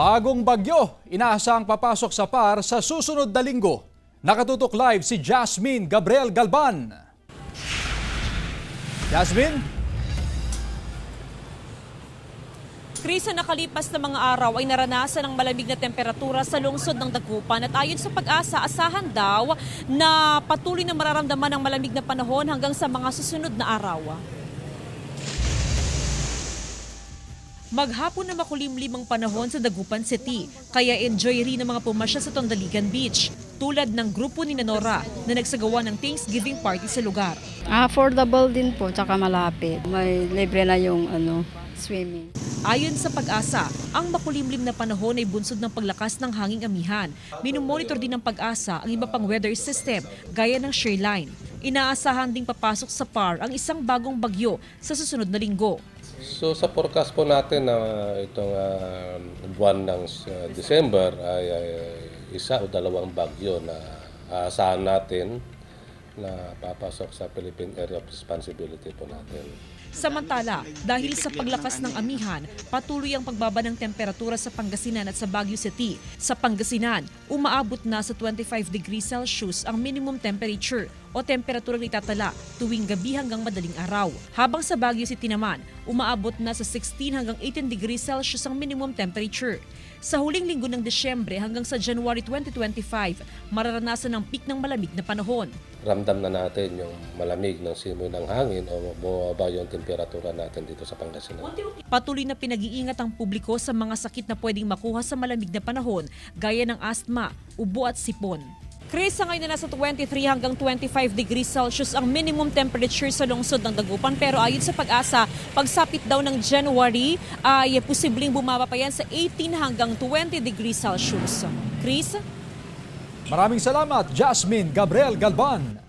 Bagong bagyo, inaasang papasok sa PAR sa susunod na linggo. Nakatutok live si Jasmine Gabriel Galban. Jasmine? Chris, sa nakalipas na mga araw ay naranasan ng malamig na temperatura sa lungsod ng Dagupan at ayon sa Pag-asa, asahan daw na patuloy na mararamdaman ng malamig na panahon hanggang sa mga susunod na araw. Maghapon na makulimlim ang panahon sa Dagupan City, kaya enjoy rin ang mga pumasya sa Tondaligan Beach, tulad ng grupo ni Nora na nagsagawa ng Thanksgiving party sa lugar. Affordable din po, tsaka malapit. May libre na yung swimming. Ayon sa Pag-asa, ang makulimlim na panahon ay bunsod ng paglakas ng hanging amihan. Minumonitor din ng Pag-asa ang iba pang weather system gaya ng shearline. Inaasahan ding papasok sa PAR ang isang bagong bagyo sa susunod na linggo. So sa forecast po natin na itong buwan ng December ay isa o dalawang bagyo na aasahan natin na papasok sa Philippine Area of Responsibility po natin. Samantala, dahil sa paglakas ng amihan, patuloy ang pagbaba ng temperatura sa Pangasinan at sa Baguio City. Sa Pangasinan, umaabot na sa 25 degrees Celsius ang minimum temperature o temperaturang itatala tuwing gabi hanggang madaling araw. Habang sa Baguio City naman, umaabot na sa 16 hanggang 18 degrees Celsius ang minimum temperature. Sa huling linggo ng Disyembre hanggang sa January 2025, mararanasan ang peak ng malamig na panahon. Ramdam na natin yung malamig ng simoy ng hangin o bumaba yung temperatura natin dito sa Pangasinan. Patuloy na pinag-iingat ang publiko sa mga sakit na pwedeng makuha sa malamig na panahon gaya ng asthma, ubo at sipon. Chris, sa ngayon na nasa 23 hanggang 25 degrees Celsius ang minimum temperature sa lungsod ng Dagupan. Pero ayon sa Pag-asa, pagsapit daw ng January ay posibleng bumaba pa yan sa 18 hanggang 20 degrees Celsius. Chris? Maraming salamat, Jasmine Gabriel Galban.